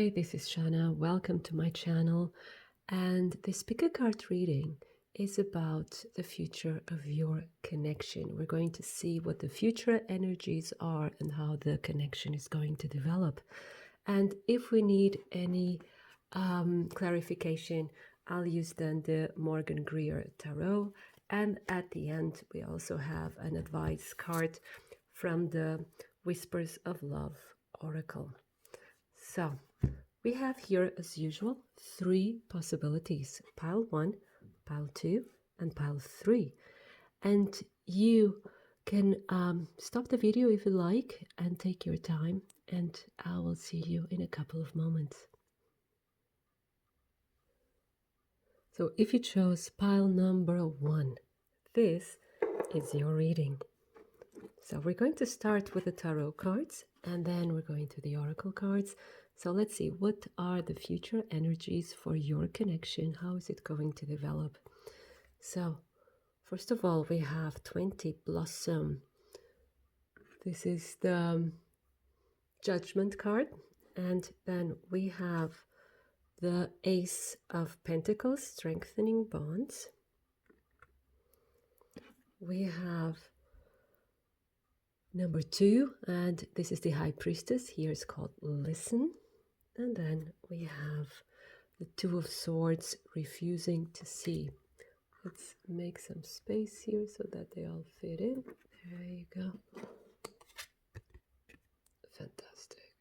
Hi, this is Shannah. Welcome to my channel. And this pick a card reading is about the future of your connection. We're going to see what the future energies are and how the connection is going to develop. And if we need any clarification, I'll use then the Morgan-Greer Tarot. And at the end, we also have an advice card from the Whispers of Love Oracle. So we have here, as usual, 3 possibilities: pile 1, pile 2, and pile 3. And you can stop the video if you like and take your time, and I will see you in a couple of moments. So if you chose pile number 1, this is your reading. So we're going to start with the tarot cards, and then we're going to the oracle cards. So let's see, what are the future energies for your connection? How is it going to develop? So first of all, we have 20 Blossom. This is the Judgment card. And then we have the Ace of Pentacles, Strengthening Bonds. We have number 2, and this is the High Priestess. Here it's called Listen. And then we have the Two of Swords, Refusing to See. Let's make some space here so that they all fit in. There you go. Fantastic.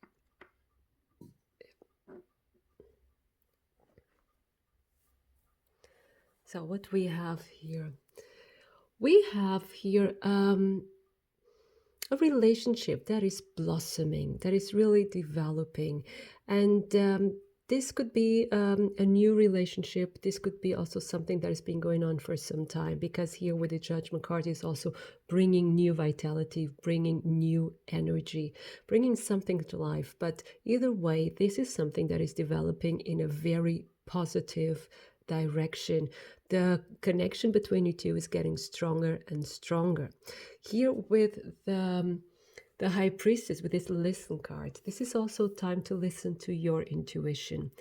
So what we have here? We have here a relationship that is blossoming, that is really developing. And this could be a new relationship. This could be also something that has been going on for some time, because here with the Judgment card is also bringing new vitality, bringing new energy, bringing something to life. But either way, this is something that is developing in a very positive direction. The connection between you two is getting stronger and stronger. Here with the High Priestess, with this Listen card, this is also time to listen to your intuition,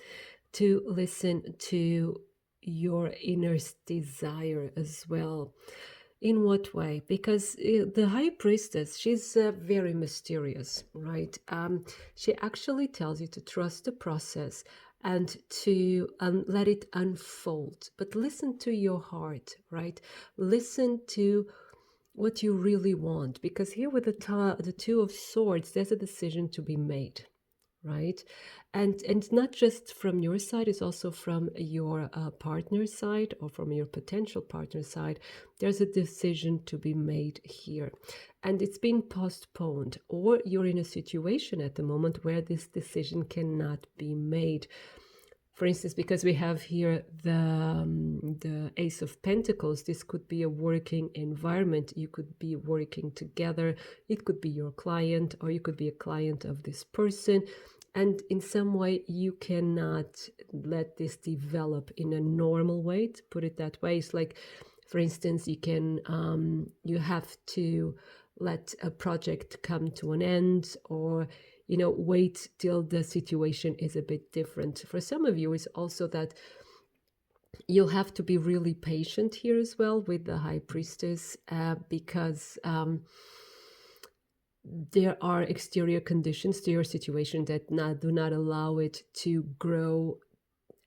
to listen to your inner desire as well. In what way? Because the High Priestess, she's very mysterious, right? She actually tells you to trust the process and to let it unfold. But listen to your heart, right? Listen to what you really want. Because here with the Two of Swords, there's a decision to be made, right? And not just from your side, it's also from your partner's side, or from your potential partner's side. There's a decision to be made here, and it's been postponed, or you're in a situation at the moment where this decision cannot be made. For instance, because we have here the Ace of Pentacles, this could be a working environment. You could be working together. It could be your client, or you could be a client of this person. And in some way, you cannot let this develop in a normal way, to put it that way. It's like, for instance, you have to let a project come to an end, or wait till the situation is a bit different. For some of you, it's also that you'll have to be really patient here as well with the High Priestess, because there are exterior conditions to your situation that do not allow it to grow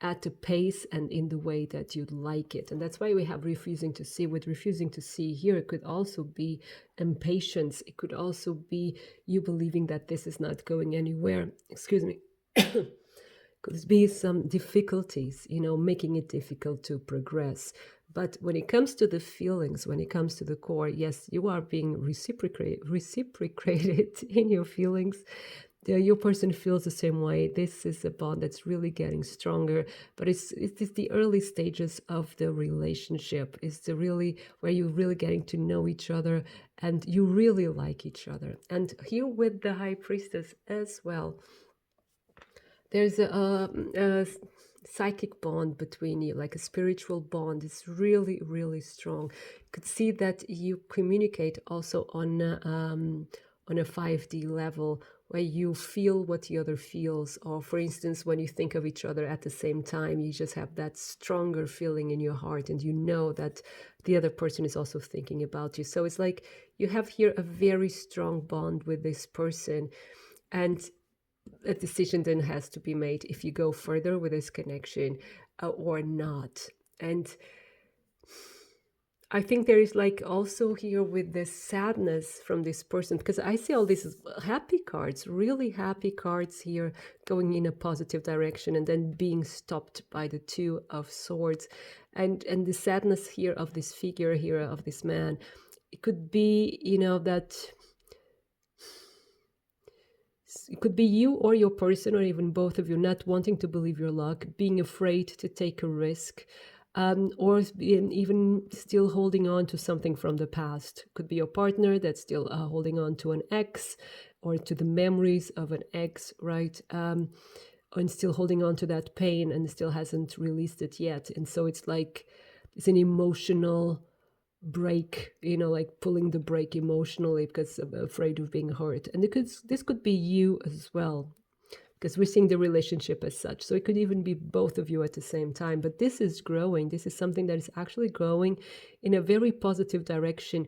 at a pace and in the way that you'd like it. And that's why we have refusing to see. With refusing to see here, it could also be impatience. It could also be you believing that this is not going anywhere. Excuse me. Could be some difficulties, making it difficult to progress. But when it comes to the feelings, when it comes to the core, yes, you are being reciprocated in your feelings. Your person feels the same way. This is a bond that's really getting stronger, but it's the early stages of the relationship. It's the really where you're really getting to know each other and you really like each other. And here with the High Priestess as well, there's a psychic bond between you, like a spiritual bond. It's really, really strong. You could see that you communicate also on a 5D level, where you feel what the other feels, or for instance, when you think of each other at the same time, you just have that stronger feeling in your heart, and you know that the other person is also thinking about you. So it's like you have here a very strong bond with this person, and a decision then has to be made if you go further with this connection or not. And I think there is like also here with this sadness from this person, because I see all these happy cards, really happy cards here going in a positive direction, and then being stopped by the Two of Swords. And the sadness here of this figure here, of this man, it could be, you know, that it could be you or your person, or even both of you, not wanting to believe your luck, being afraid to take a risk, or even still holding on to something from the past. Could be your partner that's still holding on to an ex, or to the memories of an ex, right? And still holding on to that pain and still hasn't released it yet. And so it's like it's an emotional break, you know, like pulling the brake emotionally because I'm afraid of being hurt. And this could be you as well, because we're seeing the relationship as such. So it could even be both of you at the same time. But this is growing. This is something that is actually growing in a very positive direction.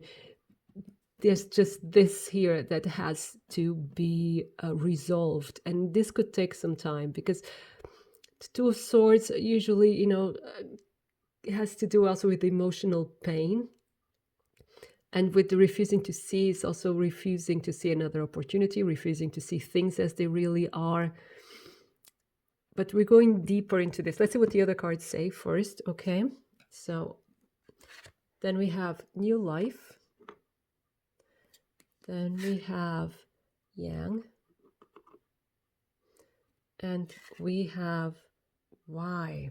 There's just this here that has to be resolved. And this could take some time, because the Two of Swords usually, you know, it has to do also with emotional pain. And with the refusing to see, it's also refusing to see another opportunity, refusing to see things as they really are. But we're going deeper into this. Let's see what the other cards say first, okay? So then we have New Life. Then we have Yang. And we have Why.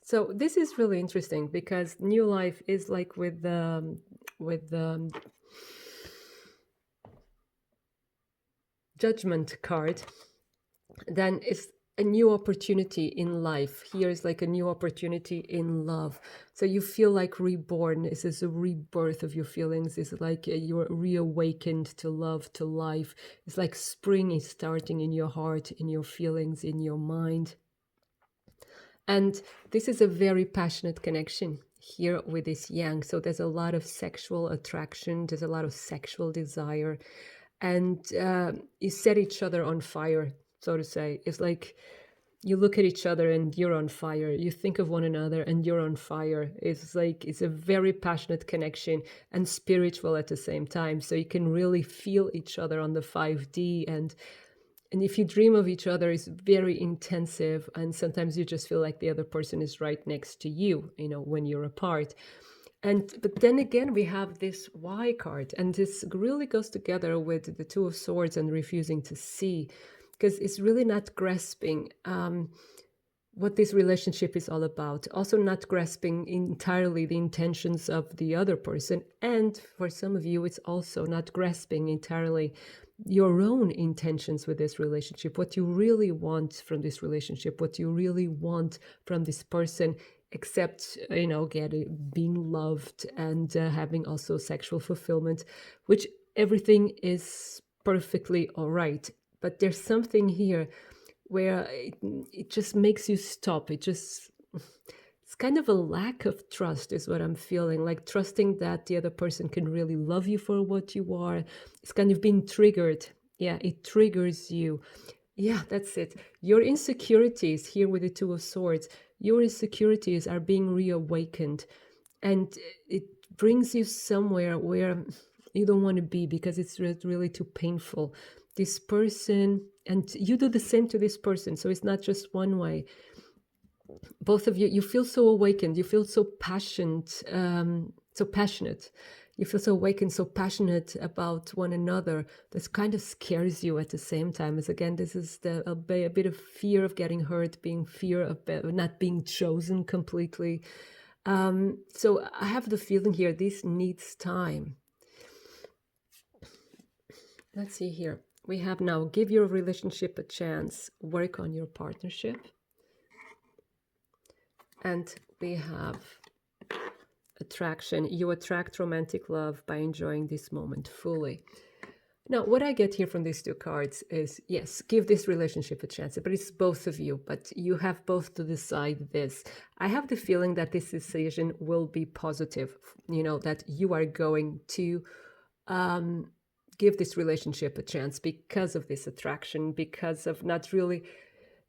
So this is really interesting, because New Life is like with the Judgment card. Then it's a new opportunity in life. Here is like a new opportunity in love. So you feel like reborn. This is a rebirth of your feelings. It's like you're reawakened to love, to life. It's like spring is starting in your heart, in your feelings, in your mind. And this is a very passionate connection here with this Yang. So there's a lot of sexual attraction. There's a lot of sexual desire. And you set each other on fire, so to say. It's like you look at each other and you're on fire. You think of one another and you're on fire. It's like it's a very passionate connection and spiritual at the same time. So you can really feel each other on the 5D, and if you dream of each other, it's very intensive, and sometimes you just feel like the other person is right next to you, you know, when you're apart. But then again, we have this Why card, and this really goes together with the Two of Swords and refusing to see, because it's really not grasping what this relationship is all about. Also not grasping entirely the intentions of the other person. And for some of you, it's also not grasping entirely your own intentions with this relationship, what you really want from this relationship, what you really want from this person, except, you know, being loved and having also sexual fulfillment, which everything is perfectly all right. But there's something here where it just makes you stop. It's kind of a lack of trust is what I'm feeling, like trusting that the other person can really love you for what you are. It's kind of being triggered. Yeah, it triggers you. Yeah, that's it. Your insecurities here with the Two of Swords, your insecurities are being reawakened, and it brings you somewhere where you don't want to be, because it's really too painful. This person, and you do the same to this person, so it's not just one way. Both of you feel so awakened, you feel so passionate, you feel so awakened, so passionate about one another. This kind of scares you at the same time, as again, this is a bit of fear of getting hurt, being fear of not being chosen completely. So I have the feeling here, this needs time. Let's see here. We have now, give your relationship a chance, work on your partnership. And we have attraction. You attract romantic love by enjoying this moment fully. Now, what I get here from these two cards is, yes, give this relationship a chance, but it's both of you, but you have both to decide this. I have the feeling that this decision will be positive, that you are going to give this relationship a chance because of this attraction, because of not really,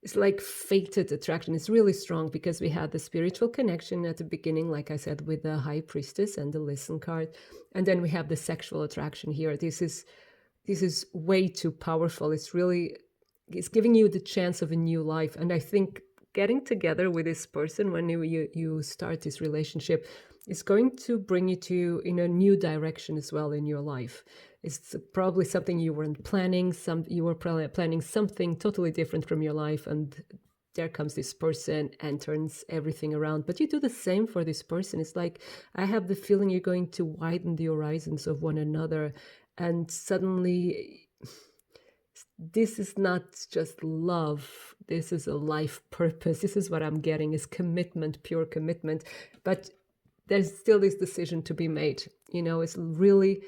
it's like fated attraction. It's really strong because we had the spiritual connection at the beginning, like I said, with the High Priestess and the Listen card. And then we have the sexual attraction here. This is way too powerful. It's giving you the chance of a new life. And I think getting together with this person when you start this relationship is going to bring you to in a new direction as well in your life. It's probably something you weren't planning. You were planning something totally different from your life, and there comes this person and turns everything around. But you do the same for this person. It's like, I have the feeling you're going to widen the horizons of one another, and suddenly this is not just love. This is a life purpose. This is what I'm getting, is commitment, pure commitment. But there's still this decision to be made. It's really,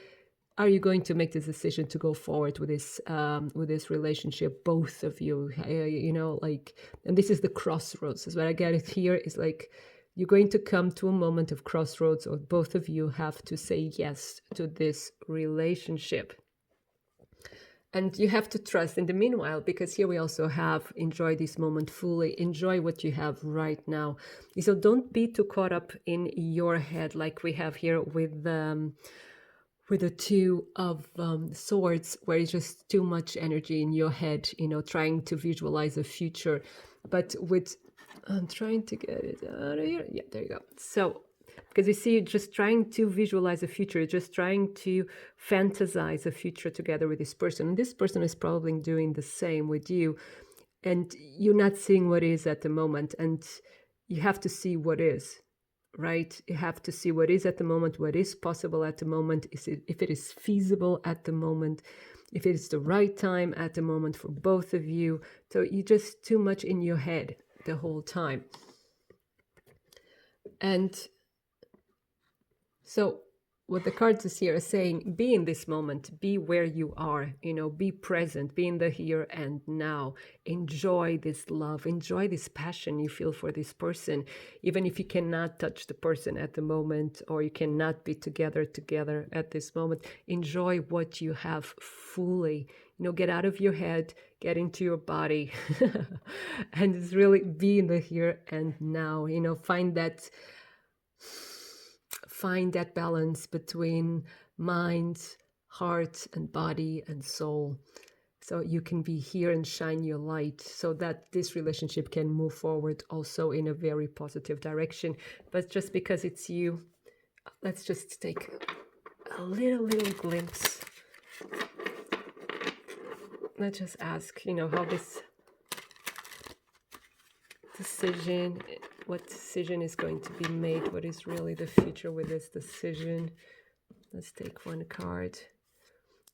are you going to make this decision to go forward with this relationship, both of you? And this is the crossroads. Is what I get it here is like, you're going to come to a moment of crossroads, or both of you have to say yes to this relationship. And you have to trust in the meanwhile, because here we also have enjoy this moment fully, enjoy what you have right now. So don't be too caught up in your head, like we have here with the Two of Swords, where it's just too much energy in your head, trying to visualize a future. But I'm trying to get it out of here. Yeah, there you go. So, because you see, you're just trying to visualize a future, just trying to fantasize a future together with this person. And this person is probably doing the same with you. And you're not seeing what is at the moment. And you have to see what is, right? You have to see what is at the moment, what is possible at the moment, if it is feasible at the moment, if it is the right time at the moment for both of you. So you're just too much in your head the whole time. And so what the cards is here are saying, be in this moment, be where you are, be present, be in the here and now. Enjoy this love, enjoy this passion you feel for this person, even if you cannot touch the person at the moment, or you cannot be together at this moment. Enjoy what you have fully. Get out of your head, get into your body, and just really be in the here and now. Find that balance between mind, heart, and body and soul, so you can be here and shine your light, so that this relationship can move forward also in a very positive direction. But just because it's you, let's just take a little glimpse. Let's just ask, how this decision, what decision is going to be made, what is really the future with this decision. Let's take one card.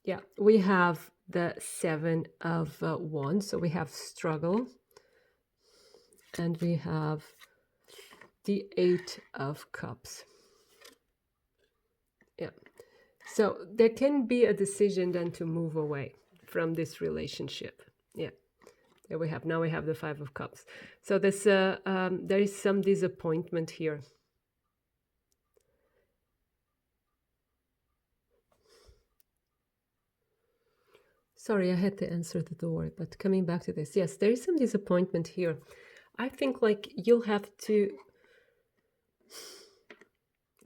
Yeah, we have the Seven of Wands, so we have struggle, and we have the Eight of Cups. Yeah, so there can be a decision then to move away from this relationship. Yeah. There we have, now we have the Five of Cups. So there is some disappointment here. Sorry, I had to answer the door, but coming back to this, yes, there is some disappointment here. I think like you'll have to,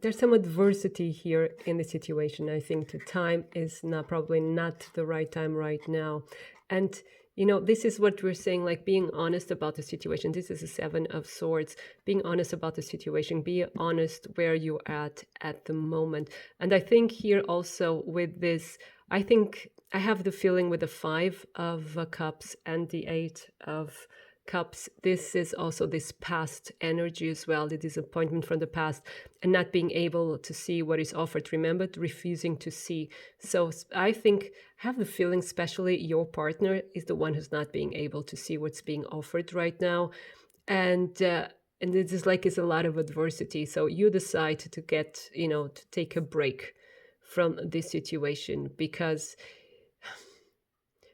there's some adversity here in the situation. I think the time is probably not the right time right now. And this is what we're saying, like being honest about the situation. This is a Seven of Swords, being honest about the situation, be honest where you're at the moment. And I think here also with this, I think I have the feeling with the Five of Cups and the Eight of Cups, this is also this past energy as well, the disappointment from the past and not being able to see what is offered. Remember, refusing to see. So I think, have the feeling, especially your partner is the one who's not being able to see what's being offered right now. And it is like it's a lot of adversity. So you decide to get, to take a break from this situation, because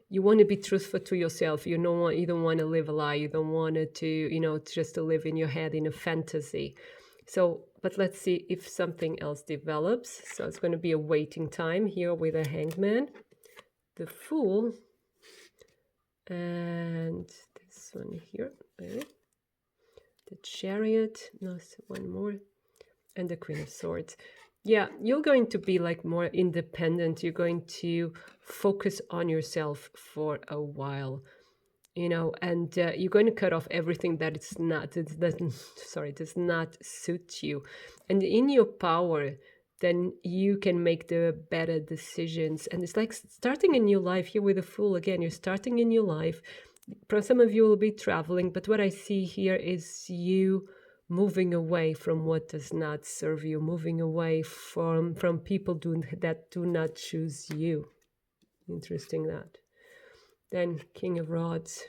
you want to be truthful to yourself. You don't want to live a lie. You don't want it to, just to live in your head in a fantasy. So, but let's see if something else develops. So it's going to be a waiting time here with a hangman, the Fool, and this one here, maybe. The Chariot, no, one more, and the Queen of Swords. Yeah, you're going to be like more independent. You're going to focus on yourself for a while, and you're going to cut off everything that does not suit you. And in your power, then you can make the better decisions. And it's like starting a new life here with the Fool. Again, you're starting a new life. Some of you will be traveling, but what I see here is you moving away from what does not serve you, moving away from people that do not choose you. Interesting that. Then King of Rods,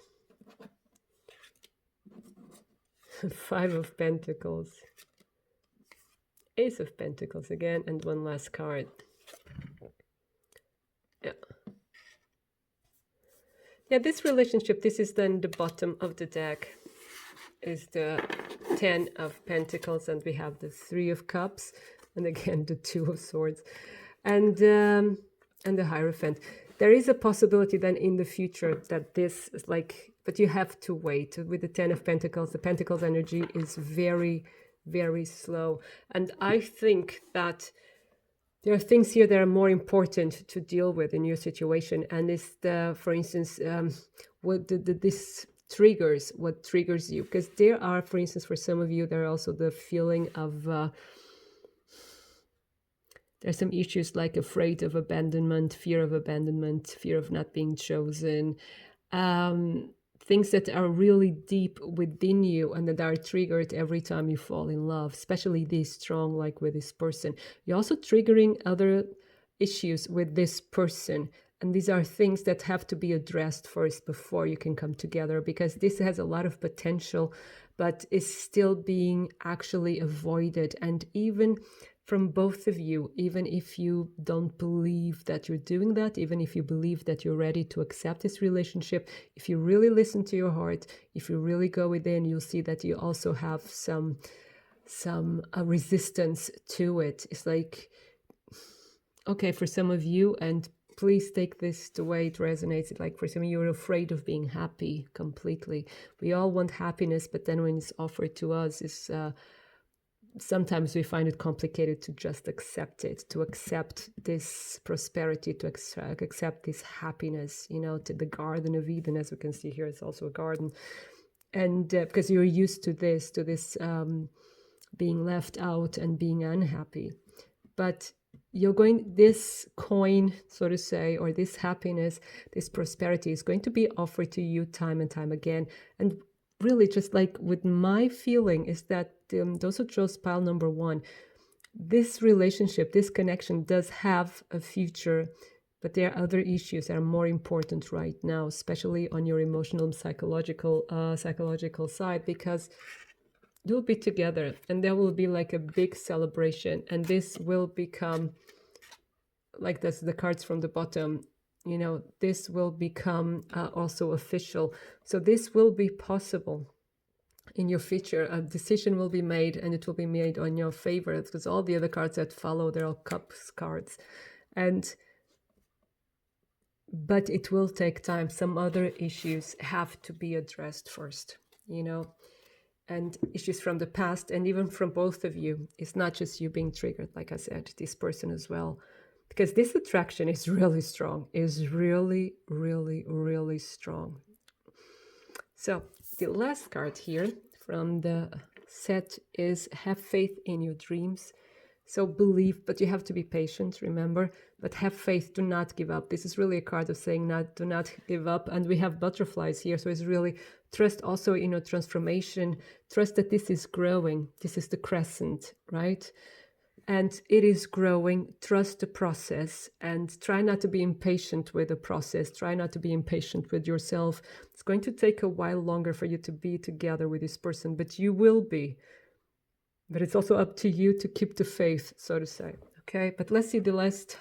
Five of Pentacles, Ace of Pentacles again, and one last card. Yeah, this relationship, this is then the bottom of the deck, is the Ten of Pentacles, and we have the Three of Cups, and again the Two of Swords, and the Hierophant. There is a possibility then in the future that this is like, but you have to wait. With the Ten of Pentacles, the Pentacles energy is very, very slow, and I think that there are things here that are more important to deal with in your situation, and it's for instance, this triggers what triggers you, because there are, for instance, for some of you, there are also the feeling of there's some issues like afraid of abandonment, fear of not being chosen, things that are really deep within you and that are triggered every time you fall in love, especially this strong, like with this person. You're also triggering other issues with this person. And these are things that have to be addressed first before you can come together, because this has a lot of potential, but is still being actually avoided. And even from both of you, even if you don't believe that you're doing that, even if you believe that you're ready to accept this relationship, if you really listen to your heart, if you really go within, you'll see that you also have some resistance to it. It's like, okay, for some of you, and please take this the way it resonates, like for some of you, you're afraid of being happy completely. We all want happiness, but then when it's offered to us, it's sometimes we find it complicated to just accept it, to accept this prosperity, to accept this happiness, to the Garden of Eden, as we can see here, it's also a garden. And because you're used to this being left out and being unhappy. But this coin, so to say, or this happiness, this prosperity is going to be offered to you time and time again. And really, just like with my feeling is that those who chose pile number one, this relationship, this connection does have a future, but there are other issues that are more important right now, especially on your emotional and psychological side, because you'll be together and there will be like a big celebration, and this will become like this, the cards from the bottom, this will become also official. So this will be possible in your future. A decision will be made, and it will be made on your favor, because all the other cards that follow, they're all cups cards. But it will take time. Some other issues have to be addressed first, and issues from the past, and even from both of you. It's not just you being triggered, like I said, this person as well, because this attraction is really strong, is really, really, really strong. So the last card here from the set is have faith in your dreams. So believe, but you have to be patient, remember, but have faith, do not give up. This is really a card of saying do not give up. And we have butterflies here. So it's really trust also in transformation, trust that this is growing. This is the crescent, right? And it is growing. Trust the process and try not to be impatient with the process. Try not to be impatient with yourself. It's going to take a while longer for you to be together with this person, but you will be. But it's also up to you to keep the faith, so to say. Okay, but let's see the last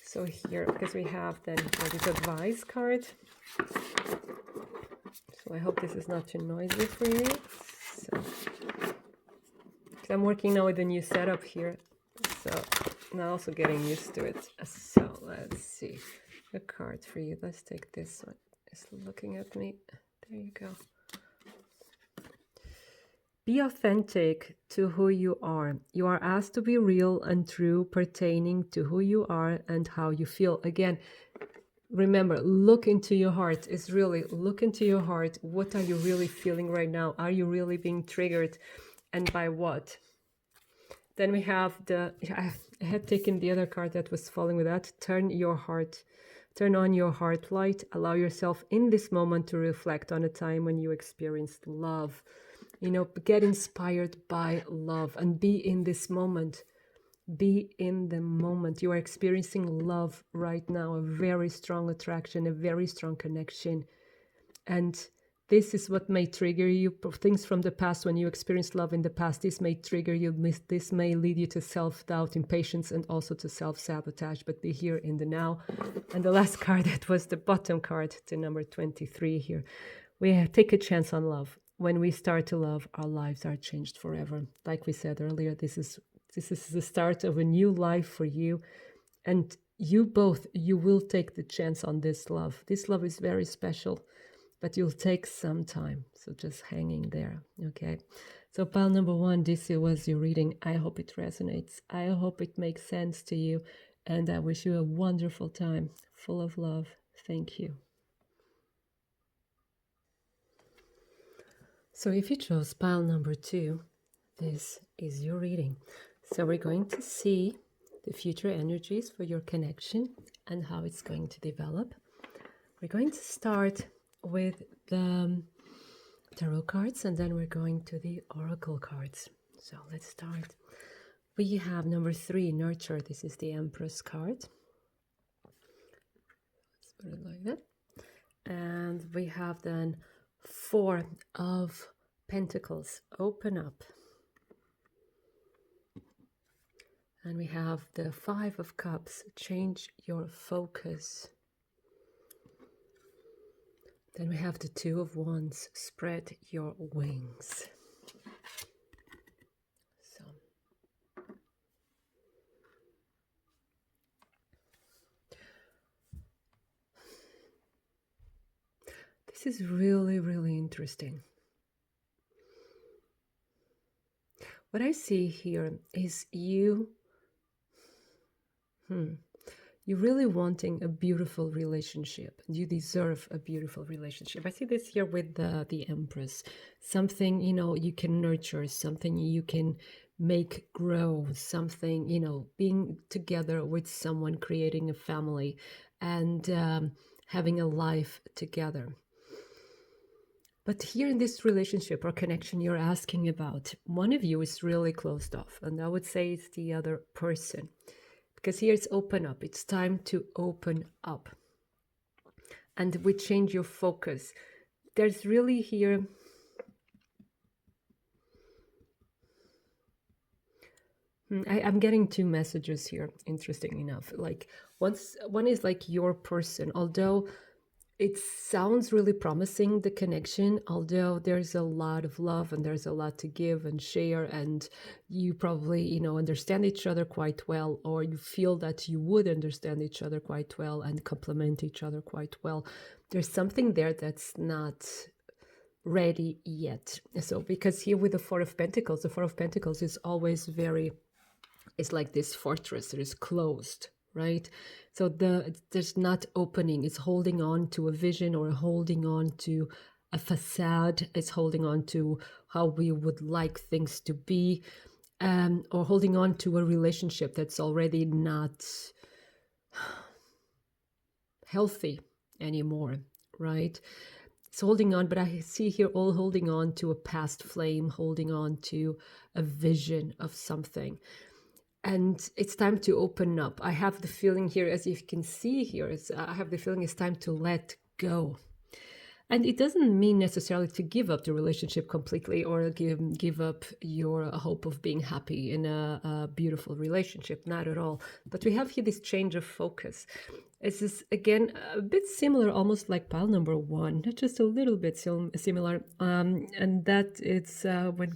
So here, because we have then this advice card. So I hope this is not too noisy for you. So, I'm working now with a new setup here. So now also getting used to it. So let's see. A card for you. Let's take this one. It's looking at me. There you go. Be authentic to who you are. You are asked to be real and true pertaining to who you are and how you feel. Again, remember, look into your heart. It's really look into your heart. What are you really feeling right now? Are you really being triggered? And by what? Then we have I had taken the other card that was following with that. Turn on your heart light. Allow yourself in this moment to reflect on a time when you experienced love. You know, get inspired by love and be in this moment. Be in the moment. You are experiencing love right now, a very strong attraction, a very strong connection. And this is what may trigger you. Things from the past, when you experienced love in the past, this may trigger you. This may lead you to self-doubt, impatience, and also to self-sabotage. But be here in the now. And the last card, that was the bottom card, to number 23 here. We take a chance on love. When we start to love, our lives are changed forever. Like we said earlier, this is the start of a new life for you. And you will take the chance on this love. This love is very special. But you'll take some time. So just hanging there, okay? So pile number 1, this was your reading. I hope it resonates. I hope it makes sense to you. And I wish you a wonderful time, full of love. Thank you. So if you chose pile number 2, this is your reading. So we're going to see the future energies for your connection and how it's going to develop. We're going to start with the tarot cards, and then we're going to the oracle cards. So let's start. We have number 3, nurture. This is the Empress card. Let's put it like that. And we have then 4 of Pentacles, open up. And we have the 5 of Cups, change your focus. Then we have the 2 of Wands, spread your wings. So, this is really, really interesting. What I see here is you you're really wanting a beautiful relationship. You deserve a beautiful relationship. I see this here with the Empress. Something, you know, you can nurture, something you can make grow, something, you know, being together with someone, creating a family, and having a life together. But here in this relationship or connection you're asking about, one of you is really closed off, and I would say it's the other person. Because here it's open up. It's time to open up. And we change your focus. There's really here... I'm getting 2 messages here, interesting enough. Like, one is like your person, although it sounds really promising, the connection, although there's a lot of love and there's a lot to give and share, and you probably, you know, understand each other quite well, or you feel that you would understand each other quite well and complement each other quite well. There's something there that's not ready yet. So because here with the 4 of Pentacles, the 4 of Pentacles is always it's like this fortress that is closed, right? So there's not opening. It's holding on to a vision or holding on to a facade. It's holding on to how we would like things to be, or holding on to a relationship that's already not healthy anymore, right? It's holding on, but I see here all holding on to a past flame, holding on to a vision of something. And it's time to open up. I have the feeling here, as you can see here, I have the feeling it's time to let go. And it doesn't mean necessarily to give up the relationship completely or give up your hope of being happy in a beautiful relationship. Not at all. But we have here this change of focus. This is, again, a bit similar, almost like pile number one, not just a little bit similar. And that it's when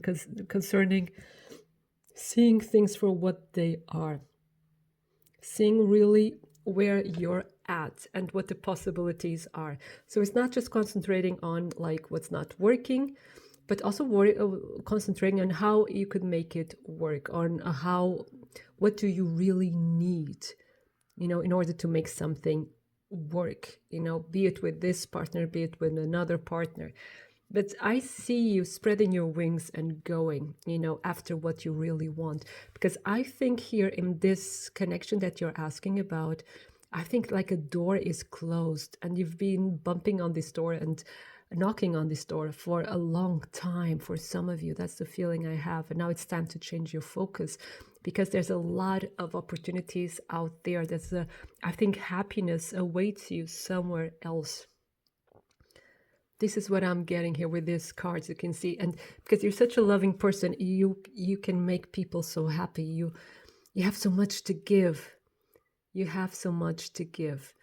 concerning seeing things for what they are, seeing really where you're at and what the possibilities are. So it's not just concentrating on like what's not working, but also concentrating on how you could make it work, on what do you really need, in order to make something work, be it with this partner, be it with another partner. But I see you spreading your wings and going, after what you really want. Because I think here in this connection that you're asking about, I think like a door is closed and you've been bumping on this door and knocking on this door for a long time. For some of you, that's the feeling I have. And now it's time to change your focus because there's a lot of opportunities out there. I think happiness awaits you somewhere else. This is what I'm getting here with these cards, you can see. And because you're such a loving person, you can make people so happy. You have so much to give. You have so much to give.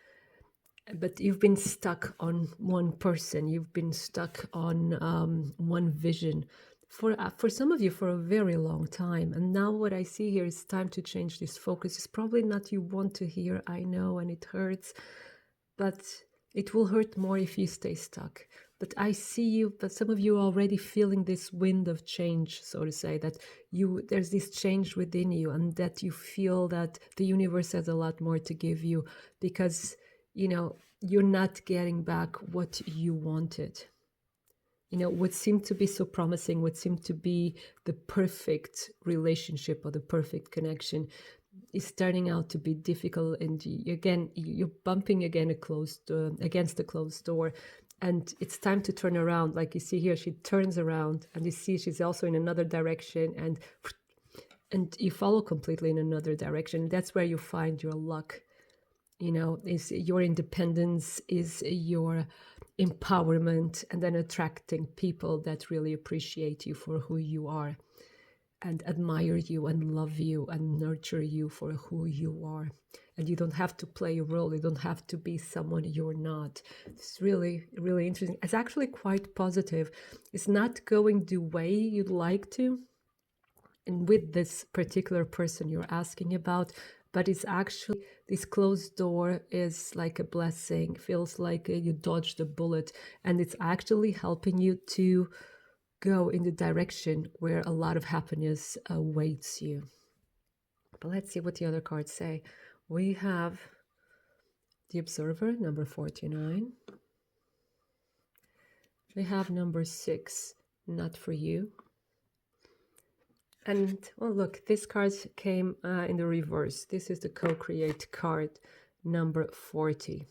But you've been stuck on one person. You've been stuck on one vision for some of you for a very long time. And now what I see here is time to change this focus. It's probably not you want to hear, I know, and it hurts, but it will hurt more if you stay stuck. But I see you, but some of you are already feeling this wind of change, so to say, that there's this change within you and that you feel that the universe has a lot more to give you because, you're not getting back what you wanted. What seemed to be so promising, what seemed to be the perfect relationship or the perfect connection is turning out to be difficult. And again, you're bumping against a closed door. And it's time to turn around. Like you see here, she turns around and you see she's also in another direction and you follow completely in another direction. That's where you find your luck. Is your independence, is your empowerment, and then attracting people that really appreciate you for who you are and admire you and love you and nurture you for who you are. And you don't have to play a role. You don't have to be someone you're not. It's really, really interesting. It's actually quite positive. It's not going the way you'd like to. And with this particular person you're asking about, but it's actually, this closed door is like a blessing, feels like you dodged a bullet, and it's actually helping you to go in the direction where a lot of happiness awaits you. But let's see what the other cards say. We have the Observer, number 49. We have number 6, Not For You. And, well, look, this card came in the reverse. This is the Co-Create card, number 40.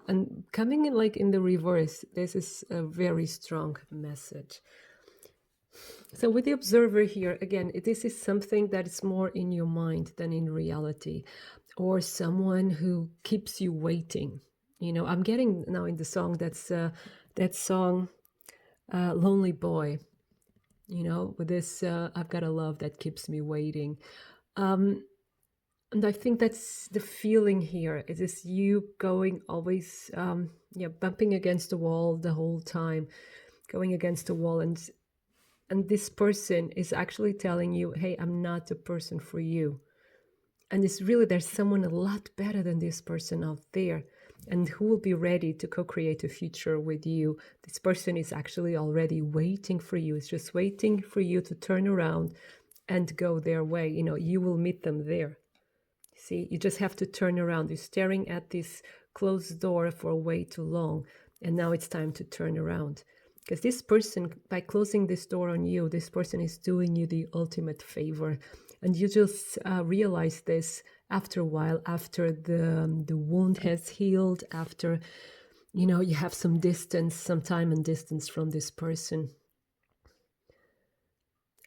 And coming in like in the reverse, this is a very strong message. So with the Observer here, again, this is something that is more in your mind than in reality, or someone who keeps you waiting. I'm getting now in the song, that song, Lonely Boy. With this, I've got a love that keeps me waiting. And I think that's the feeling here. It is you going always, bumping against the wall the whole time, going against the wall. And this person is actually telling you, hey, I'm not the person for you. And it's really, there's someone a lot better than this person out there, and who will be ready to co-create a future with you. This person is actually already waiting for you. It's just waiting for you to turn around and go their way. You will meet them there. See, you just have to turn around. You're staring at this closed door for way too long, and now it's time to turn around. Because this person, by closing this door on you, this person is doing you the ultimate favor. And you just realize this after a while, after the wound has healed, after, you have some distance, some time and distance from this person.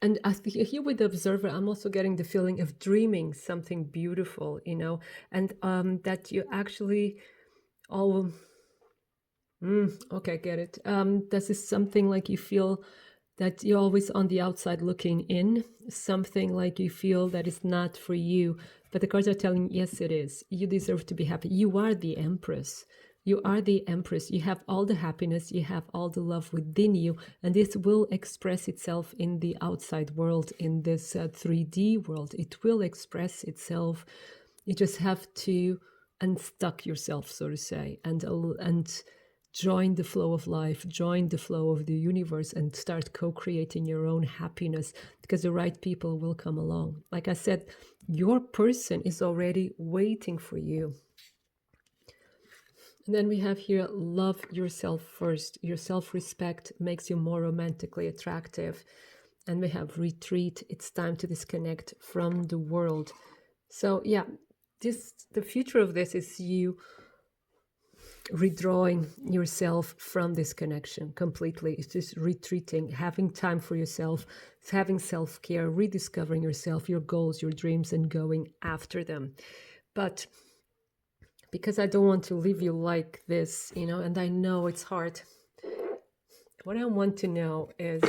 And I think here with the Observer, I'm also getting the feeling of dreaming something beautiful, and that you actually all Okay, get it. This is something like you feel that you're always on the outside looking in, something like you feel that is not for you. But the cards are telling, yes, it is. You deserve to be happy. You are the Empress. You are the Empress. You have all the happiness, you have all the love within you, and this will express itself in the outside world, in this 3D world. It will express itself. You just have to unstuck yourself, so to say, and join the flow of life, join the flow of the universe, and start co-creating your own happiness, because the right people will come along. Like I said, your person is already waiting for you. And then we have here, love yourself first. Your self-respect makes you more romantically attractive. And we have retreat. It's time to disconnect from the world. So yeah, the future of this is you redrawing yourself from this connection completely. It's just retreating, having time for yourself, having self-care, rediscovering yourself, your goals, your dreams, and going after them. But because I don't want to leave you like this, and I know it's hard, what I want to know is,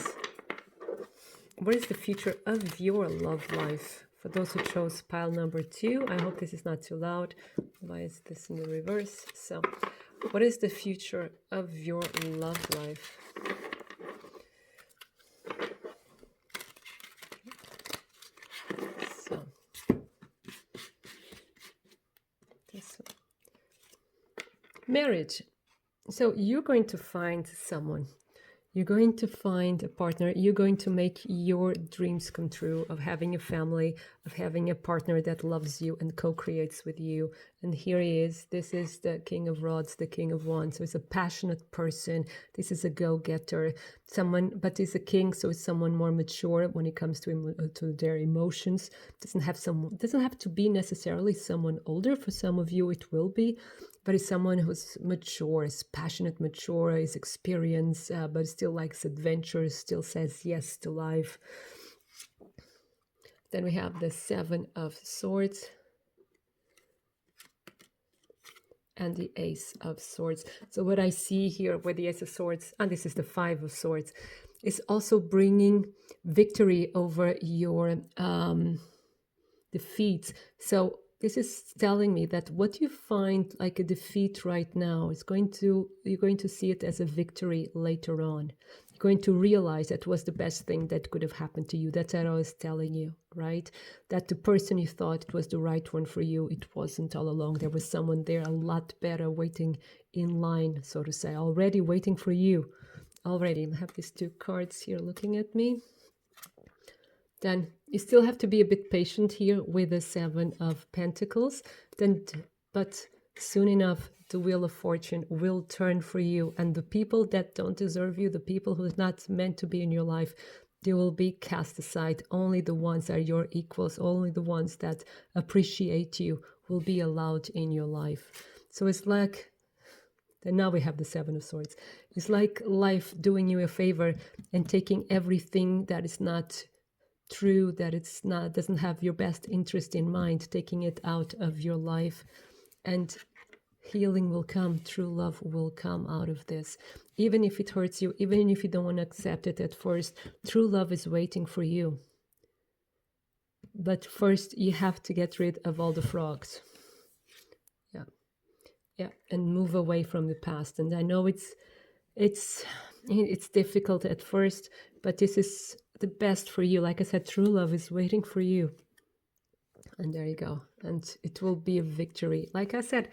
what is the future of your love life? For those who chose pile number 2, I hope this is not too loud. Why is this in the reverse? So, what is the future of your love life? So, this one. Marriage. So, you're going to find someone. You're going to find a partner. You're going to make your dreams come true of having a family, of having a partner that loves you and co-creates with you. And here he is. This is the King of Rods, the King of Wands. So he's a passionate person. This is a go-getter. But he's a king, so it's someone more mature when it comes to their emotions. Doesn't have to be necessarily someone older. For some of you, it will be. But he's someone who's mature, is passionate, mature, is experienced, but still likes adventures, still says yes to life. Then we have the 7 of Swords and the Ace of Swords. So what I see here with the Ace of Swords, and this is the 5 of Swords, is also bringing victory over your defeats. So this is telling me that what you find like a defeat right now is you're going to see it as a victory later on. You're going to realize that was the best thing that could have happened to you. That's what I was telling you, right? That the person you thought it was the right one for you, it wasn't all along. There was someone there a lot better waiting in line, so to say, already waiting for you. Already. I have these 2 cards here looking at me. Then you still have to be a bit patient here with the 7 of Pentacles. But soon enough, the Wheel of Fortune will turn for you. And the people that don't deserve you, the people who are not meant to be in your life, they will be cast aside. Only the ones that are your equals, only the ones that appreciate you will be allowed in your life. So it's like, and now we have the 7 of Swords. It's like life doing you a favor and taking everything that is not true, that doesn't have your best interest in mind, taking it out of your life, and healing will come. True love will come out of this, even if it hurts you, even if you don't want to accept it at first. True love is waiting for you, but first you have to get rid of all the frogs. Yeah, and move away from the past. And I know it's difficult at first, but this is the best for you. Like I said, true love is waiting for you. And there you go. And it will be a victory. Like I said,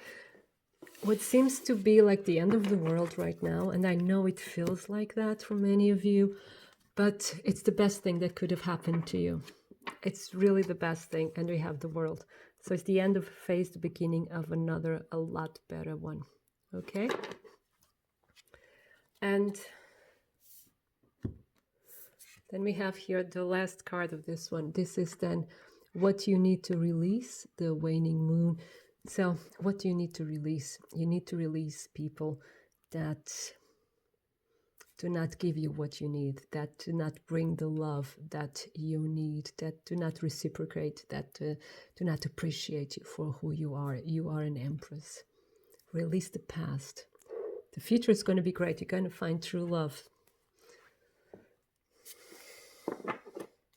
what seems to be like the end of the world right now, and I know it feels like that for many of you, but it's the best thing that could have happened to you. It's really the best thing, and we have the world. So it's the end of a phase, the beginning of another, a lot better one. Okay? And then we have here the last card of this one. This is then what you need to release, the waning moon. So what do you need to release? You need to release people that do not give you what you need, that do not bring the love that you need, that do not reciprocate, that do not appreciate you for who you are. You are an empress. Release the past. The future is going to be great. You're going to find true love.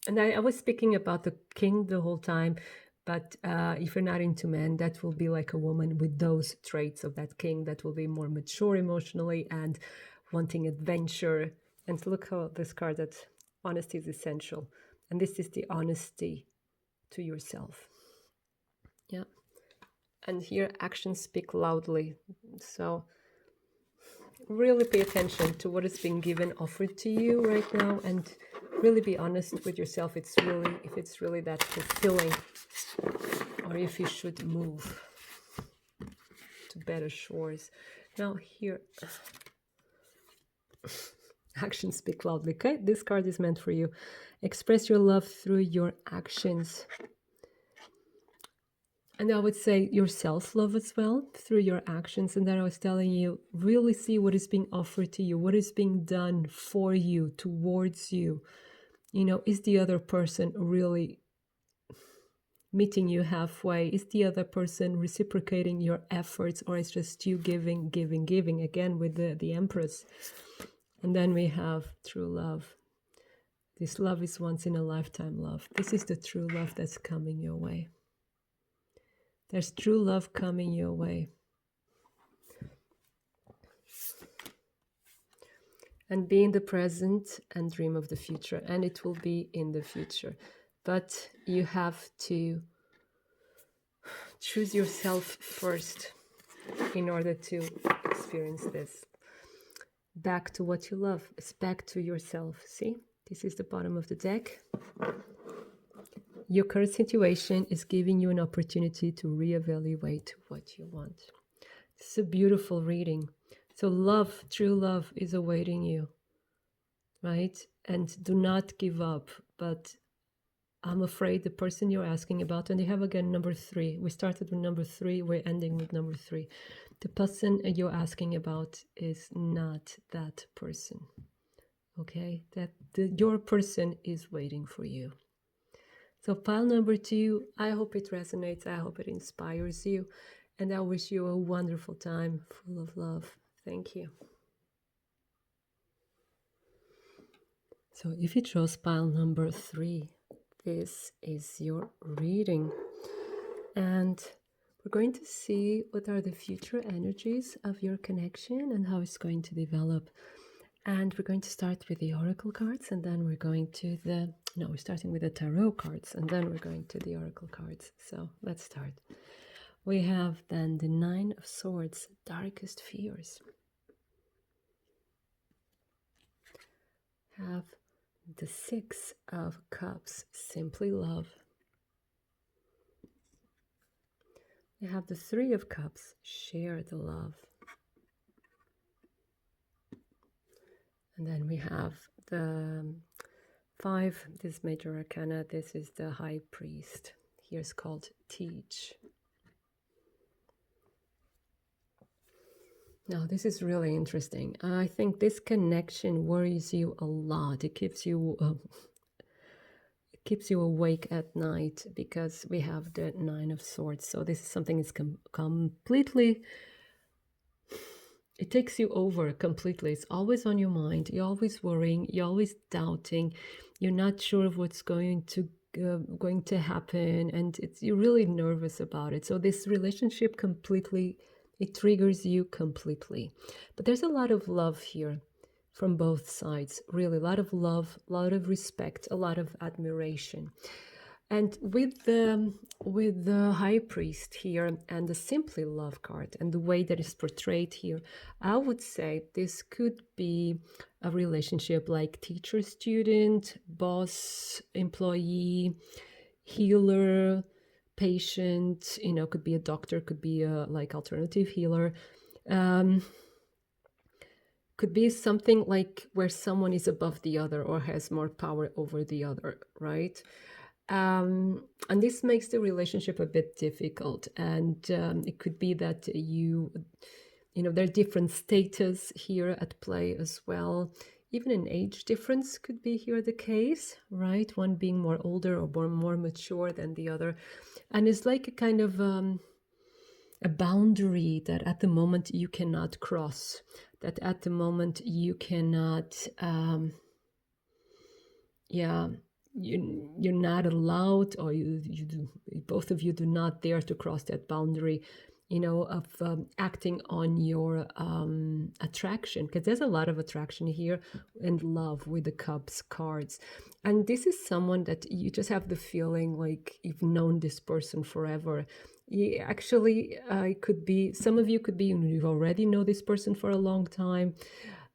And I was speaking about the king the whole time, but if you're not into men, that will be like a woman with those traits of that king that will be more mature emotionally and wanting adventure. And look how this card, that honesty is essential. And this is the honesty to yourself. Yeah. And here actions speak loudly. So really pay attention to what is being given, offered to you right now, and really be honest with yourself. If it's really that fulfilling, or if you should move to better shores. Now here, actions speak loudly. Okay, this card is meant for you. Express your love through your actions. And I would say your self-love as well through your actions. And then I was telling you, really see what is being offered to you, what is being done for you, towards you. You know, is the other person really meeting you halfway? Is the other person reciprocating your efforts, or is just you giving, giving, giving? Again, with the Empress. And then we have true love. This love is once in a lifetime love. This is the true love that's coming your way. There's true love coming your way. And be in the present and dream of the future. And it will be in the future. But you have to choose yourself first in order to experience this. Back to what you love. It's back to yourself. See? This is the bottom of the deck. Your current situation is giving you an opportunity to reevaluate what you want. It's a beautiful reading. So love, true love is awaiting you, right? And do not give up. But I'm afraid the person you're asking about, and they have again number 3. We started with number 3. We're ending with number 3. The person you're asking about is not that person. Okay? Your person is waiting for you. So pile number 2, I hope it resonates. I hope it inspires you. And I wish you a wonderful time full of love. Thank you. So if you chose pile number 3, this is your reading. And we're going to see what are the future energies of your connection and how it's going to develop. And we're going to start with the oracle cards, and then we're going to we're starting with the tarot cards, and then we're going to the oracle cards. So let's start. We have then the 9 of Swords, darkest fears. Have the 6 of Cups, simply love. We have the 3 of Cups, share the love. And then we have the 5, this major arcana, this is the High Priest. Here's called teach. Now, this is really interesting. I think this connection worries you a lot. It keeps you awake at night because we have the 9 of Swords. So this is something that's completely, it takes you over completely. It's always on your mind. You're always worrying. You're always doubting. You're not sure of what's going to happen, and you're really nervous about it. So this relationship completely, it triggers you completely. But there's a lot of love here from both sides. Really, a lot of love, a lot of respect, a lot of admiration. And with the High Priest here and the Simply Love card and the way that is portrayed here, I would say this could be a relationship like teacher-student, boss-employee, healer, patient, could be a doctor, could be a like alternative healer. Could be something like where someone is above the other or has more power over the other, right? And this makes the relationship a bit difficult. And it could be that there are different status here at play as well. Even an age difference could be here the case, right? One being more older or more mature than the other. And it's like a kind of a boundary that at the moment you cannot cross, that at the moment you cannot, you're not allowed, or you do, both of you do not dare to cross that boundary, of acting on your attraction, because there's a lot of attraction here and love with the cups cards. And this is someone that you just have the feeling like you've known this person forever. Actually, it could be, some of you could be, you already know this person for a long time.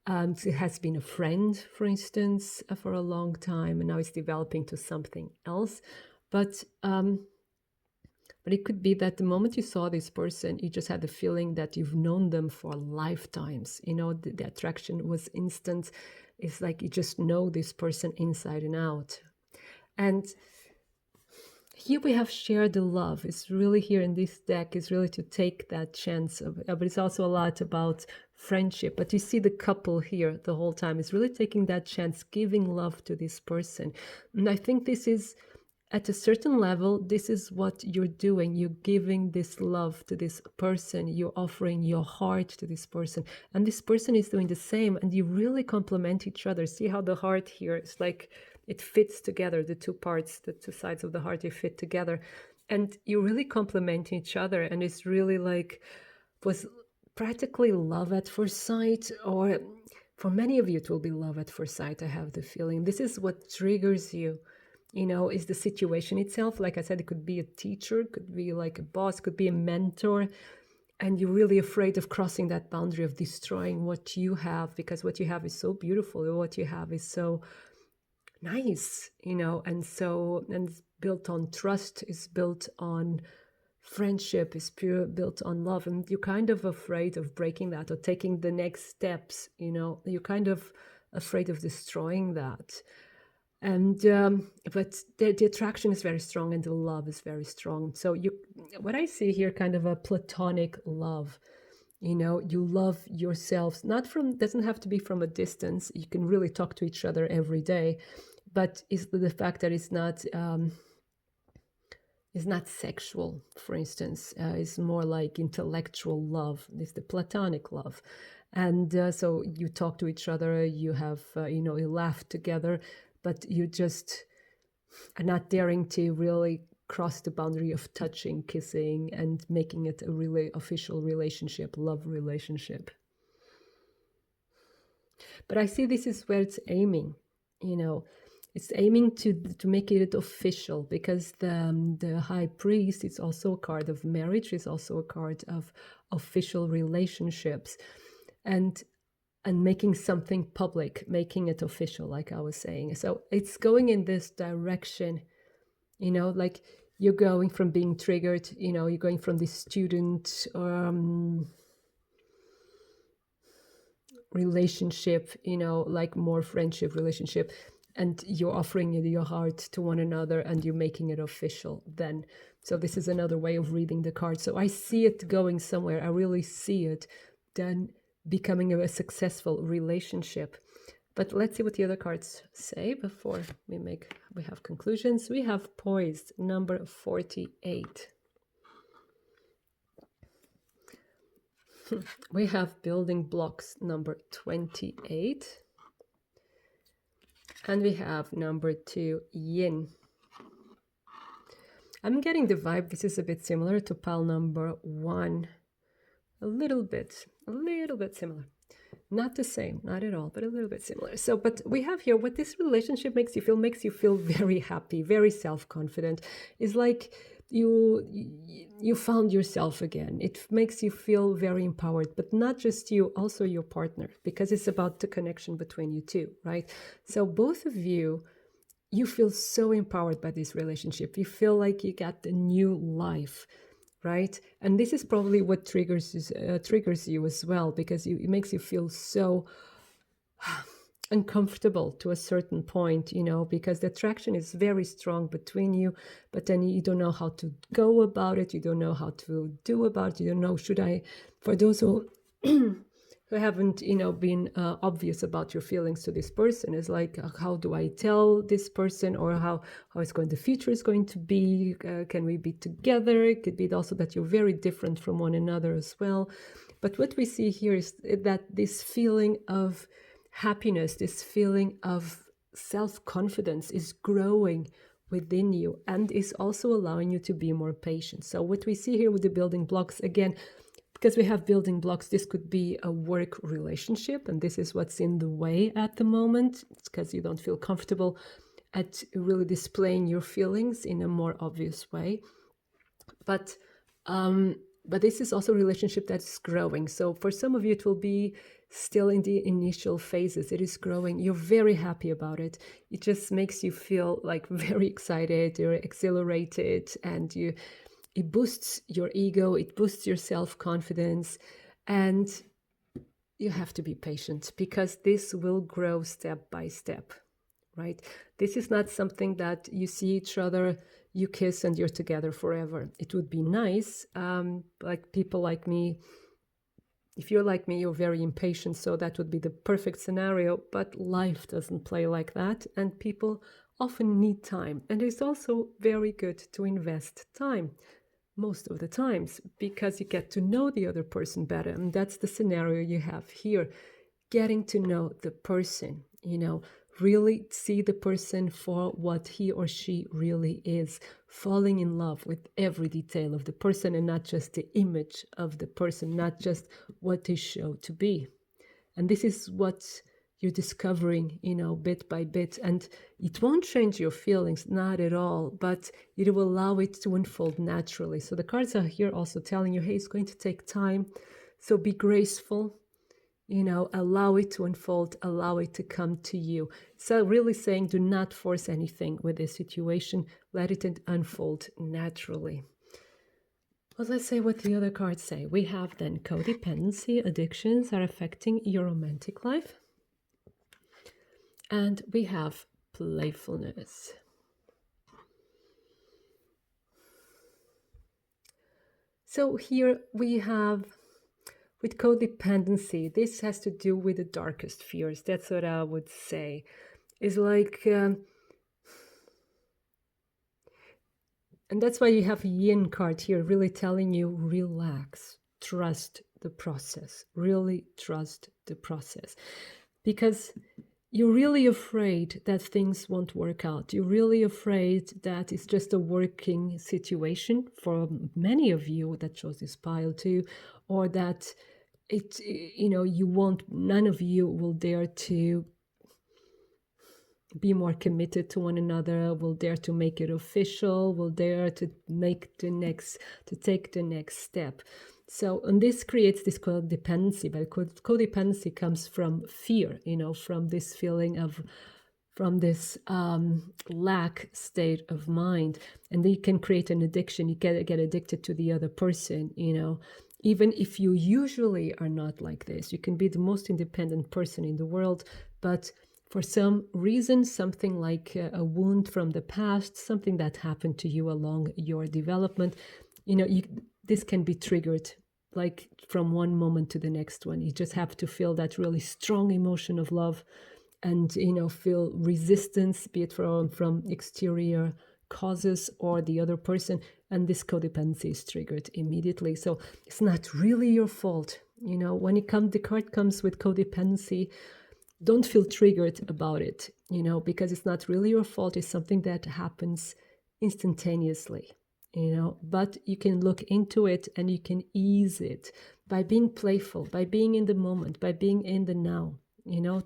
It has been a friend, for instance, for a long time, and now it's developing to something else. But it could be that the moment you saw this person, you just had the feeling that you've known them for lifetimes. The attraction was instant. It's like you just know this person inside and out. And here we have shared the love. It's really here in this deck is really to take that chance of, but it's also a lot about friendship. But you see the couple here the whole time is really taking that chance, giving love to this person. And I think this is, at a certain level, this is what you're doing. You're giving this love to this person. You're offering your heart to this person. And this person is doing the same. And you really complement each other. See how the heart here is like, it fits together. The two parts, the two sides of the heart, they fit together. And you really complement each other. And it's really like, was practically love at first sight, or for many of you, it will be love at first sight. I have the feeling this is what triggers you. Is the situation itself. Like I said, it could be a teacher, could be like a boss, could be a mentor. And you're really afraid of crossing that boundary, of destroying what you have, because what you have is so beautiful. What you have is so nice, and it's built on trust, is built on friendship, is built on love. And you're kind of afraid of breaking that or taking the next steps, you're kind of afraid of destroying that. And but the attraction is very strong and the love is very strong. So what I see here, kind of a platonic love. You love yourselves, doesn't have to be from a distance. You can really talk to each other every day, but is the fact that it's not sexual, for instance. It's more like intellectual love. It's the platonic love. And so you talk to each other, you have, you laugh together, but you just are not daring to really cross the boundary of touching, kissing, and making it a really official relationship, love relationship. But I see this is where it's aiming, it's aiming to make it official, because the High Priest is also a card of marriage, is also a card of official relationships, and making something public, making it official, like I was saying. So it's going in this direction, like you're going from being triggered, you're going from the student relationship, like more friendship relationship, and you're offering your heart to one another and you're making it official then. So this is another way of reading the card. So I see it going somewhere. I really see it then becoming a successful relationship. But let's see what the other cards say before we have conclusions. We have Poised, number 48. We have Building Blocks, number 28. And we have number 2, Yin. I'm getting the vibe this is a bit similar to pile number 1. A little bit similar. Not the same, not at all, but a little bit similar. So, but we have here what this relationship makes you feel very happy, very self-confident. It's like you found yourself again. It makes you feel very empowered, but not just you, also your partner, because it's about the connection between you two, right? So both of you feel so empowered by this relationship. You feel like you got the new life, right? And this is probably what triggers you as well, because it makes you feel so uncomfortable to a certain point, because the attraction is very strong between you, but then you don't know how to go about it. You don't know how to do about it. You don't know, for those who haven't, been obvious about your feelings to this person. It's like, how do I tell this person, or how is going the future is going to be? Can we be together? It could be also that you're very different from one another as well. But what we see here is that this feeling of happiness, this feeling of self-confidence is growing within you and is also allowing you to be more patient. So what we see here with the building blocks, again, because we have building blocks, this could be a work relationship, and this is what's in the way at the moment. It's because you don't feel comfortable at really displaying your feelings in a more obvious way. But this is also a relationship that's growing. So for some of you, it will be still in the initial phases. It is growing. You're very happy about it. It just makes you feel like very excited, you're exhilarated, and it boosts your ego, it boosts your self-confidence, and you have to be patient because this will grow step by step, right? This is not something that you see each other, you kiss, and you're together forever. It would be nice, like people like me. If you're like me, you're very impatient, so that would be the perfect scenario, but life doesn't play like that, and people often need time. And it's also very good to invest time most of the times because you get to know the other person better. And that's the scenario you have here. Getting to know the person, really see the person for what he or she really is, falling in love with every detail of the person and not just the image of the person, not just what they show to be. And this is what you're discovering, bit by bit. And it won't change your feelings, not at all, but it will allow it to unfold naturally. So the cards are here also telling you, hey, it's going to take time. So be graceful, allow it to unfold, allow it to come to you. So really saying, do not force anything with this situation. Let it unfold naturally. Well, let's say what the other cards say. We have then codependency, addictions are affecting your romantic life. And we have playfulness. So here we have, with codependency, this has to do with the darkest fears. That's what I would say. It's like, and that's why you have a yin card here, really telling you, relax, trust the process, really trust the process. Because you're really afraid that things won't work out. You're really afraid that it's just a working situation for many of you that chose this pile too, or that none of you will dare to be more committed to one another, will dare to make it official, will dare to take the next step. So, and this creates this codependency, but codependency comes from fear, from this feeling from this lack state of mind. And then you can create an addiction. You get addicted to the other person, even if you usually are not like this. You can be the most independent person in the world, but for some reason, something like a wound from the past, something that happened to you along your development, this can be triggered like from one moment to the next one. You just have to feel that really strong emotion of love and, feel resistance, be it from exterior causes or the other person. And this codependency is triggered immediately. So it's not really your fault. When the card comes with codependency, don't feel triggered about it, because it's not really your fault. It's something that happens instantaneously. But you can look into it and you can ease it by being playful, by being in the moment, by being in the now,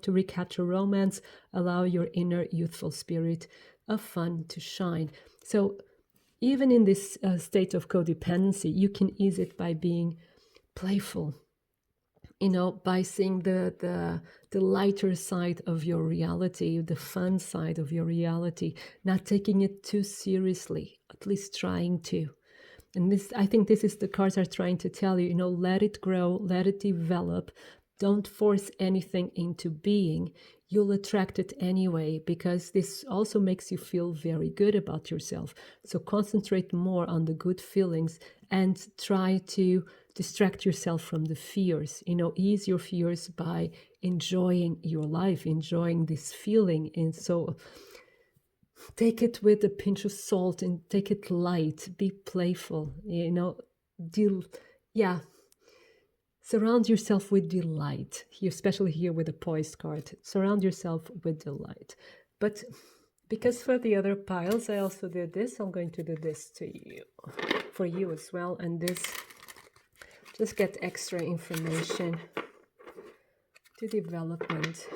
to recapture romance, allow your inner youthful spirit of fun to shine. So even in this state of codependency, you can ease it by being playful, by seeing the lighter side of your reality, the fun side of your reality, not taking it too seriously, at least trying to. And I think this is the cards are trying to tell you, let it grow, let it develop. Don't force anything into being. You'll attract it anyway, because this also makes you feel very good about yourself. So concentrate more on the good feelings and try to distract yourself from the fears. Ease your fears by enjoying your life, enjoying this feeling. And so take it with a pinch of salt and take it light, be playful, surround yourself with delight, especially here with the poised card. Surround yourself with delight. But because for the other piles I also did this, I'm going to do this to you, for you as well. And this, just get extra information to development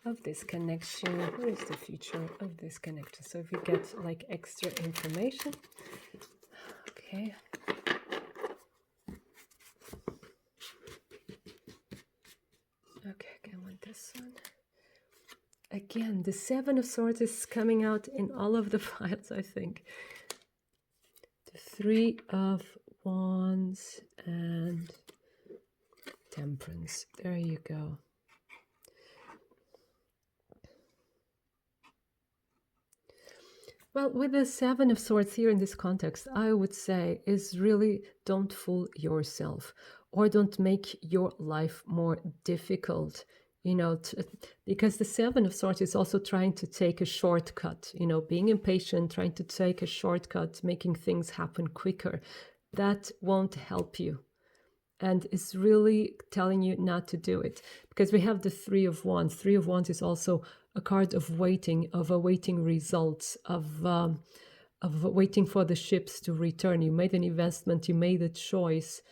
of this connection. What is the future of this connection? So if you get like extra information, okay. Okay, I want this one. Again, the Seven of Swords is coming out in all of the files, I think. The Three of Wands and Temperance. There you go. Well, with the Seven of Swords here in this context, I would say is really don't fool yourself, or don't make your life more difficult, because the Seven of Swords is also trying to take a shortcut, being impatient, trying to take a shortcut, making things happen quicker. That won't help you. And it's really telling you not to do it, because we have the Three of Wands. Three of Wands is also a card of waiting, of awaiting results, of waiting for the ships to return. You made an investment, you made a choice,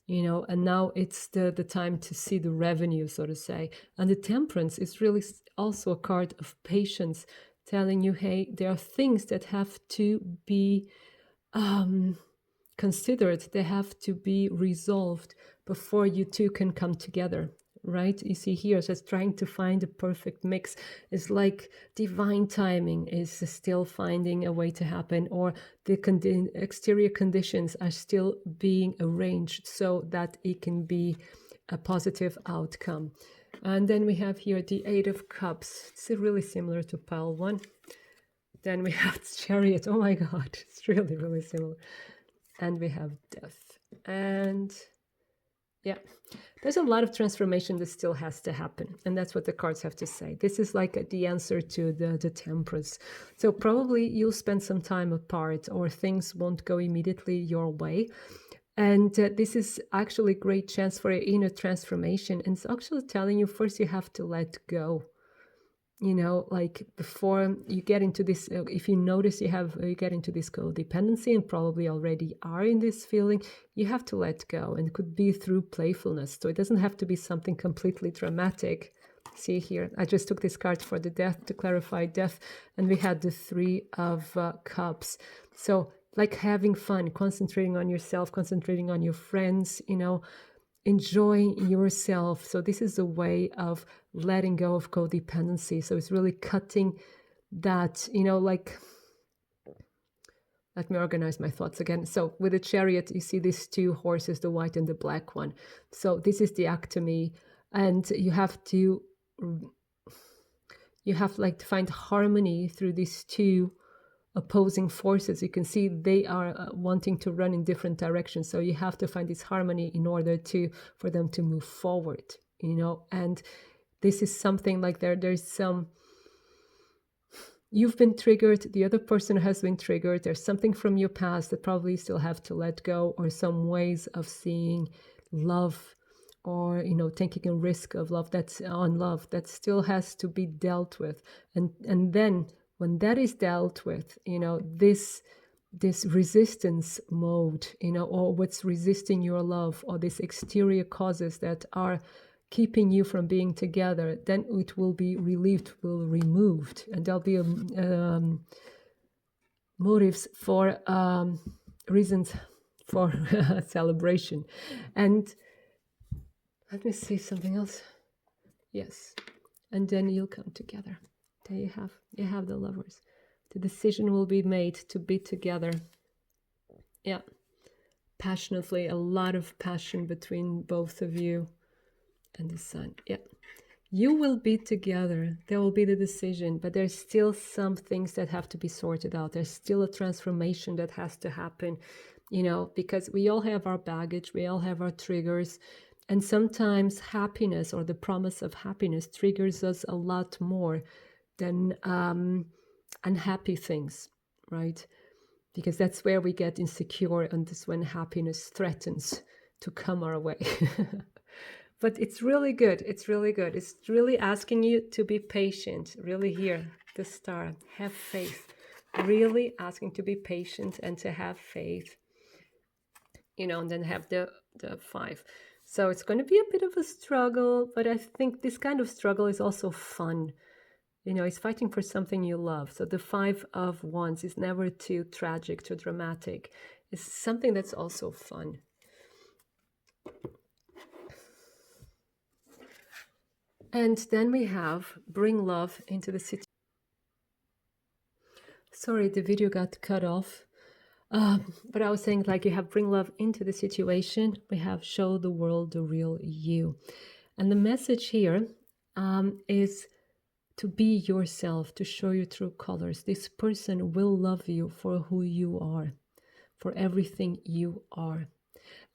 and now it's the time to see the revenue, so to say. And the Temperance is really also a card of patience, telling you, hey, there are things that have to be considered, they have to be resolved before you two can come together, right? You see here, just trying to find a perfect mix. It's like divine timing is still finding a way to happen, or the exterior conditions are still being arranged so that it can be a positive outcome. And then we have here the Eight of Cups. It's really similar to pile one. Then we have Chariot. Oh my God, it's really, really similar. And we have Death. And yeah, there's a lot of transformation that still has to happen. And that's what the cards have to say. This is like the answer to the Temperance. So probably you'll spend some time apart, or things won't go immediately your way. And this is actually a great chance for an inner transformation. And it's actually telling you first you have to let go. Like before you get into this, if you notice you get into this codependency, and probably already are in this feeling, you have to let go. And it could be through playfulness. So it doesn't have to be something completely dramatic. See here, I just took this card for the Death to clarify death. And we had the Three of Cups. So like having fun, concentrating on yourself, concentrating on your friends, enjoying yourself. So this is a way of letting go of codependency. So it's really cutting that, like, let me organize my thoughts again. So with the Chariot, you see these two horses, the white and the black one. So this is the acme, and you have like to find harmony through these two opposing forces. You can see they are wanting to run in different directions, so you have to find this harmony in order for them to move forward, and this is something like there's some, you've been triggered, the other person has been triggered, there's something from your past that probably you still have to let go, or some ways of seeing love, or taking a risk of love that still has to be dealt with. And then when that is dealt with, this resistance mode, or what's resisting your love, or these exterior causes that are keeping you from being together, then it will be relieved, will removed, and there'll be motives for reasons for celebration. And let me see something else. Yes, and then you'll come together. There you have the Lovers. The decision will be made to be together. Yeah, passionately, a lot of passion between both of you. And the Sun. Yeah, you will be together. There will be the decision, but there's still some things that have to be sorted out. There's still a transformation that has to happen. because we all have our baggage, we all have our triggers. And sometimes happiness, or the promise of happiness, triggers us a lot more than unhappy things, right? Because that's where we get insecure, and that's when happiness threatens to come our way. But it's really good. It's really good. It's really asking you to be patient. Really, here, the star, have faith. Really asking to be patient and to have faith. And then have the 5. So it's going to be a bit of a struggle, but I think this kind of struggle is also fun. It's fighting for something you love. So the 5 of Wands is never too tragic, too dramatic. It's something that's also fun. And then we have bring love into the situation. Sorry, the video got cut off. But I was saying, like, you have bring love into the situation. We have show the world the real you. And the message here is to be yourself, to show your true colors. This person will love you for who you are, for everything you are.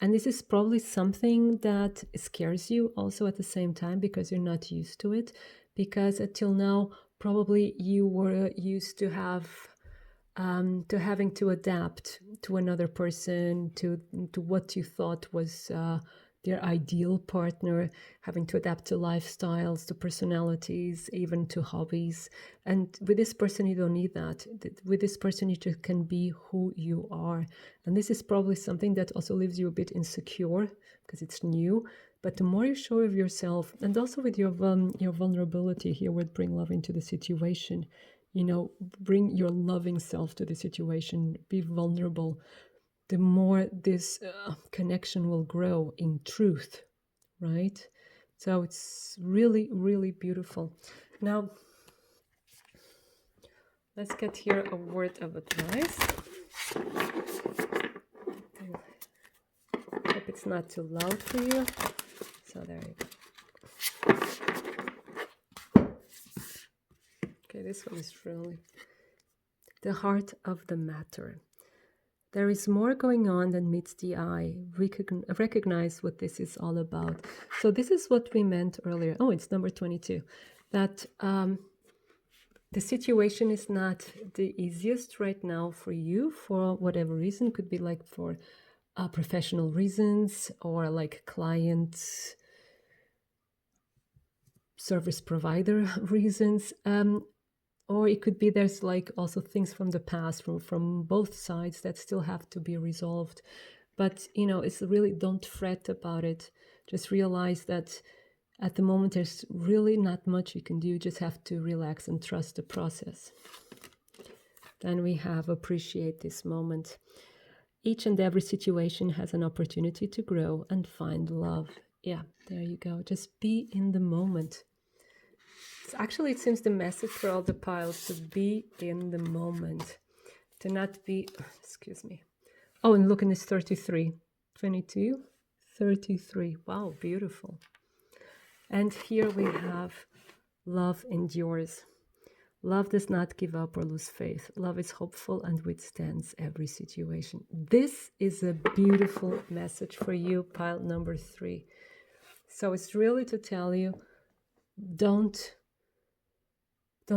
And this is probably something that scares you also at the same time, because you're not used to it. Because until now, probably you were used to having to adapt to another person, to what you thought was their ideal partner, having to adapt to lifestyles, to personalities, even to hobbies. And with this person, you don't need that. With this person, you just can be who you are. And this is probably something that also leaves you a bit insecure, because it's new. But the more you show of yourself, and also with your vulnerability here, would bring love into the situation. Bring your loving self to the situation, be vulnerable, the more this connection will grow in truth, right? So it's really, really beautiful. Now, let's get here a word of advice. I hope it's not too loud for you. So there you go. Okay, this one is really the heart of the matter. There is more going on than meets the eye. Recognize what this is all about. So this is what we meant earlier. Oh, it's number 22. That the situation is not the easiest right now for you, for whatever reason. Could be like for professional reasons, or like client service provider reasons. Or it could be there's like also things from the past, from both sides, that still have to be resolved. But, it's really, don't fret about it. Just realize that at the moment, there's really not much you can do. You just have to relax and trust the process. Then we have appreciate this moment. Each and every situation has an opportunity to grow and find love. Yeah, there you go. Just be in the moment. Actually, it seems the message for all the piles to be in the moment, to not be, excuse me. Oh, and look, in this 33, 22, 33. Wow, beautiful. And here we have love endures. Love does not give up or lose faith. Love is hopeful and withstands every situation. This is a beautiful message for you, pile number 3. So it's really to tell you, don't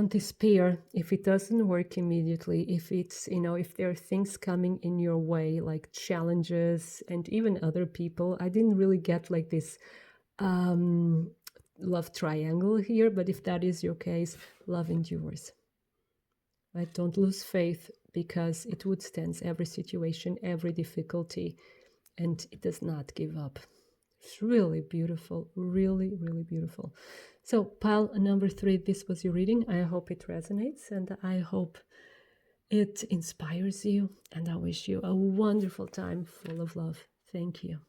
despair if it doesn't work immediately, if it's, if there are things coming in your way, like challenges and even other people. I didn't really get like this love triangle here, but if that is your case, love endures. Right? Don't lose faith, because it withstands every situation, every difficulty, and it does not give up. It's really beautiful, really, really beautiful. So pile number 3, this was your reading. I hope it resonates, and I hope it inspires you, and I wish you a wonderful time full of love. Thank you.